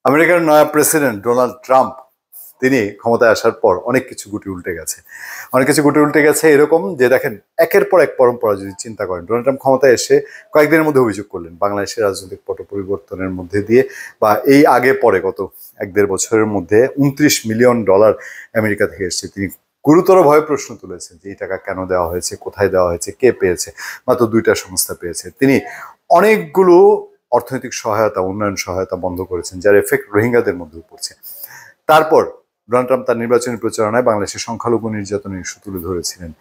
আমেরিকার নয়া president Donald Trump তিনি ক্ষমতায় আসার পর অনেক কিছু গুটি উল্টে গেছে। অনেক কিছু গুটি উল্টে গেছে এরকম যে দেখেন, একের পর এক পরম্পরা যদি চিন্তা করেন, ডোনাল্ড ট্রাম্প ক্ষমতায় এসে কয়েকদিনের মধ্যে অভিযোগ করলেন বাংলাদেশের রাজনৈতিক পট পরিবর্তনের মধ্যে দিয়ে, বা এই আগে পরে গত 1-1.5 বছরের মধ্যে $29 মিলিয়ন আমেরিকা থেকে এসেছে। তিনি গুরুতর ভয়ে প্রশ্ন তুলেছেন যে এই টাকা কেন দেওয়া হয়েছে, কোথায় দেওয়া হয়েছে, কে পেয়েছে। মাত্র 2টা সংস্থা পেয়েছে। তিনি অনেকগুলো অর্থনৈতিক সহায়তা, উন্নয়ন সহায়তা বন্ধ করেছেন, যার এফেক্ট রোহিঙ্গাদের মধ্যেও পড়ছে। তারপর ডোনাল্ড ট্রাম্প তার নির্বাচনী প্রচারণায় বাংলাদেশের সংখ্যালঘু নির্যাতনের ইস্যু তুলে ধরেছিলেন।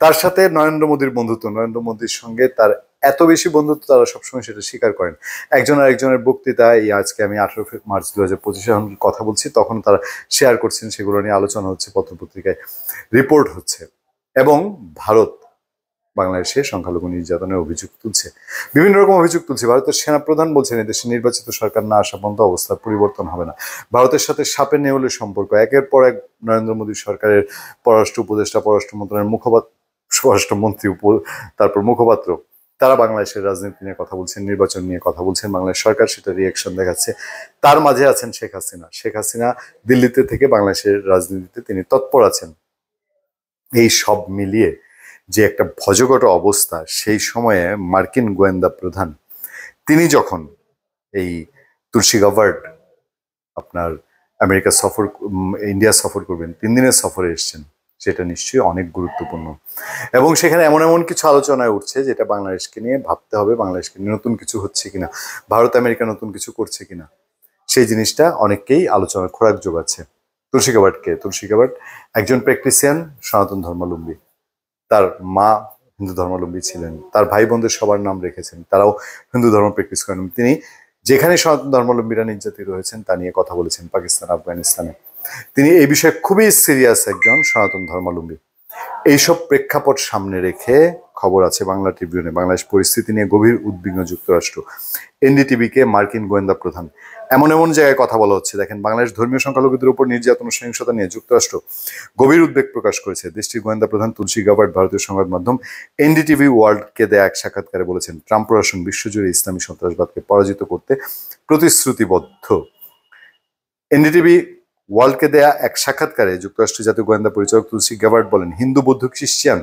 তার সাথে নরেন্দ্র মোদীর বন্ধুত্ব, নরেন্দ্র মোদীর সঙ্গে তার এত বেশি বন্ধুত্ব, তারা সবসময় সেটা স্বীকার করেন। একজন আরেকজনের বক্তৃতা, এই আজকে আমি 18 মার্চ 2025 কথা বলছি, তখন তারা শেয়ার করছেন, সেগুলো নিয়ে আলোচনা হচ্ছে, পত্রপত্রিকায় রিপোর্ট হচ্ছে। এবং ভারত বাংলাদেশে সংখ্যালঘু নির্যাতনের অভিযোগ তুলছে, বিভিন্ন রকম অভিযোগ তুলছে। ভারতের সেনাপ্রধান বলছেন এদেশে নির্বাচিত সরকার না আসা পর্যন্ত অবস্থার পরিবর্তন হবে না। ভারতের সাথে সাপে নেউলের সম্পর্ক, একের পর এক নরেন্দ্র মোদী সরকারের পররাষ্ট্র উপদেষ্টা, পররাষ্ট্র মন্ত্রণালয়ের মুখপাত্র, স্বরাষ্ট্রমন্ত্রী, তারপর মুখপাত্র, তারা বাংলাদেশের রাজনীতি নিয়ে কথা বলছেন, নির্বাচন নিয়ে কথা বলছেন। বাংলাদেশ সরকার সেটা রিয়েকশন দেখাচ্ছে। তার মাঝে আছেন শেখ হাসিনা। শেখ হাসিনা দিল্লিতে থেকে বাংলাদেশের রাজনীতিতে তিনি তৎপর আছেন। এই সব মিলিয়ে যে একটা ভজঘট অবস্থা, সেই সময়ে মার্কিন গোয়েন্দা প্রধান তিনি যখন এই তুলসী গাবার্ড আপনার আমেরিকা সফর, ইন্ডিয়া সফর করবেন, 3 দিনের সফরে এসছেন, সেটা নিশ্চয়ই অনেক গুরুত্বপূর্ণ। এবং সেখানে এমন এমন কিছু আলোচনায় উঠছে যেটা বাংলাদেশকে নিয়ে ভাবতে হবে, বাংলাদেশকে নিয়ে নতুন কিছু হচ্ছে কিনা, ভারত আমেরিকা নতুন কিছু করছে কিনা, সেই জিনিসটা অনেককেই আলোচনার খোরাক যোগাচ্ছে। তুলসী গাবার্ডকে, তুলসী গাবার্ড একজন প্র্যাকটিসিয়ান সনাতন ধর্মাবলম্বী। তার মা হিন্দু ধর্মাবলম্বী ছিলেন, তার ভাই বোনদের সবার নাম রেখেছেন, তারাও হিন্দু ধর্ম প্র্যাকটিস করেন। তিনি যেখানে সনাতন ধর্মাবলম্বীরা নির্যাতিত হয়েছেন তা নিয়ে কথা বলেছেন, পাকিস্তান, আফগানিস্তানে। তিনি এই বিষয়ে খুবই সিরিয়াস একজন সনাতন ধর্মাবলম্বী। এইসব প্রেক্ষাপট সামনে রেখে খবর আছে বাংলা ট্রিবিউনে, বাংলাদেশ পরিস্থিতি নিয়ে গভীর উদ্বিগ্ন যুক্তরাষ্ট্র। এনডিটিভিকে মার্কিন গোয়েন্দা প্রধান, এমন এমন জায়গায় কথা বলা হচ্ছে। দেখেন, বাংলাদেশ ধর্মীয় সংখ্যালঘুদের উপর নির্যাতন ও সহিংসতা নিয়ে যুক্তরাষ্ট্র গভীর উদ্বেগ প্রকাশ করেছে। দেশটির গোয়েন্দা প্রধান তুলসী গাবার্ড ভারতীয় সংবাদ মাধ্যম এনডিটিভি ওয়ার্ল্ডকে দেয়া এক সাক্ষাৎকারে বলেছেন, ট্রাম্প প্রশাসন বিশ্বজুড়ে ইসলামী সন্ত্রাসবাদকে পরাজিত করতে প্রতিশ্রুতিবদ্ধ। এনডিটিভি ওয়ার্ল্ডকে দেয়া এক সাক্ষাৎকারে যুক্তরাষ্ট্রের জাতীয় গোয়েন্দা পরিচালক তুলসী গাবার্ড বলেন, হিন্দু, বৌদ্ধ, খ্রিস্টান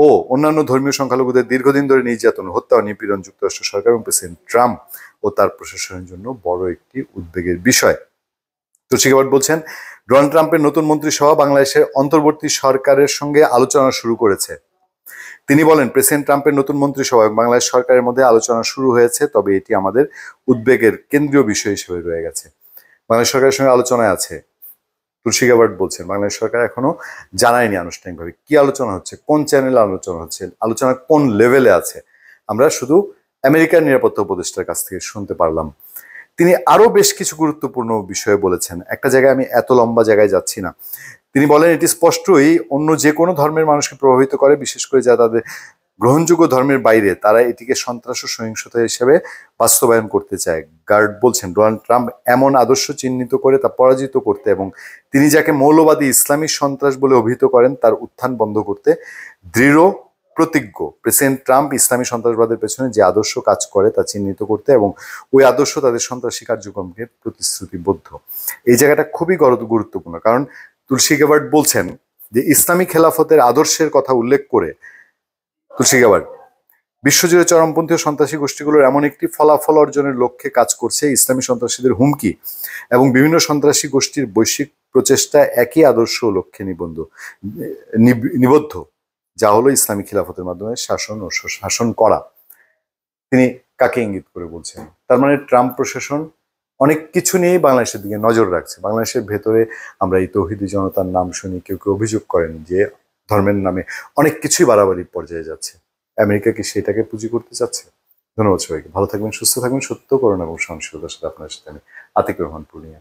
ও অন্যান্য ধর্মীয় সংখ্যালঘুদের দীর্ঘদিন ধরে নির্যাতন, হত্যা ও নিপীড়ন যুক্তরাষ্ট্র সরকার এবং প্রেসিডেন্ট ট্রাম্প ও তার প্রশাসনের জন্য বড় একটি উদ্বেগের বিষয়। তুলসী গাবার্ড বলছেন, ডোনাল্ড ট্রাম্পের নতুন মন্ত্রিসভা বাংলাদেশের অন্তর্বর্তী সরকারের সঙ্গে আলোচনা শুরু করেছে। তিনি বলেন, প্রেসিডেন্ট ট্রাম্পের নতুন মন্ত্রিসভা এবং বাংলাদেশ সরকারের মধ্যে আলোচনা শুরু হয়েছে, তবে এটি আমাদের উদ্বেগের কেন্দ্রীয় বিষয় হিসেবে রয়ে গেছে। বাংলাদেশ সরকারের সঙ্গে আলোচনায় আছে। তুলসী গাবার্ড বলছেন, বাংলাদেশ সরকার এখনো জানায়নি আনুষ্ঠানিকভাবে কি আলোচনা হচ্ছে, কোন চ্যানেলে আলোচনা হচ্ছে, আলোচনা কোন লেভেলে আছে। আমরা শুধু আমেরিকার নিরাপত্তা উপদেষ্টার কাছ থেকে শুনতে পারলাম। তিনি আরো বেশ কিছু গুরুত্বপূর্ণ বিষয়ে বলেছেন। একটা জায়গায়, আমি এত লম্বা জায়গায় যাচ্ছি না, তিনি বলেন, এটি স্পষ্টই অন্য যে কোনো ধর্মের মানুষকে প্রভাবিত করে, বিশেষ করে যা তাদের গ্রহণযোগ্য ধর্মের বাইরে, তারা এটিকে সন্ত্রাস ও সহিংসতা হিসেবে বাস্তবায়ন করতে চায়। গার্ড বলছেন, ডোনাল্ড ট্রাম্প এমন আদর্শ চিহ্নিত করে তা পরাজিত করতে এবং তিনি যাকে মৌলবাদী ইসলামী সন্ত্রাস বলে অভিহিত করেন তার উত্থান বন্ধ করতে দৃঢ় প্রতিজ্ঞ। প্রেসিডেন্ট ট্রাম্প ইসলামী সন্ত্রাসবাদের পেছনে যে আদর্শ কাজ করে তা চিহ্নিত করতে এবং ওই আদর্শ তাদের সন্ত্রাসী কার্যক্রমকে প্রতিশ্রুতিবদ্ধ। এই জায়গাটা খুবই গুরুত্বপূর্ণ, কারণ তুলসী গাবার্ড বলছেন যে ইসলামী খেলাফতের আদর্শের কথা উল্লেখ করে তুলসী গাবার্ড বিশ্বজুড়ে চরমপন্থী ও সন্ত্রাসী গোষ্ঠীগুলোর এমন একটি ফলাফল অর্জনের লক্ষ্যে কাজ করছে। ইসলামী সন্ত্রাসীদের হুমকি এবং বিভিন্ন সন্ত্রাসী গোষ্ঠীর বৈশ্বিক প্রচেষ্টা একই আদর্শ ও লক্ষ্যে নিবদ্ধ, যা হলো ইসলামী খিলাফতের মাধ্যমে শাসন ও শাসন করা। তিনি কাকে ইঙ্গিত করে বলছেন? তার মানে ট্রাম্প প্রশাসন অনেক কিছু নিয়েই বাংলাদেশের দিকে নজর রাখছে। বাংলাদেশের ভেতরে আমরা এই তৌহিদি জনতার নাম শুনি, কেউ কেউ অভিযোগ করেন যে ধর্মের নামে অনেক কিছুই বাড়াবাড়ির পর্যায়ে যাচ্ছে। আমেরিকা কি সেটাকে পুঁজি করতে চাচ্ছে? ধন্যবাদ সবাইকে। ভালো থাকবেন, সুস্থ থাকবেন। সত্য, করুণা এবং সহনশীলতার সাথে আপনার সাথে আমি আতিকুর রহমান পূর্ণিয়া।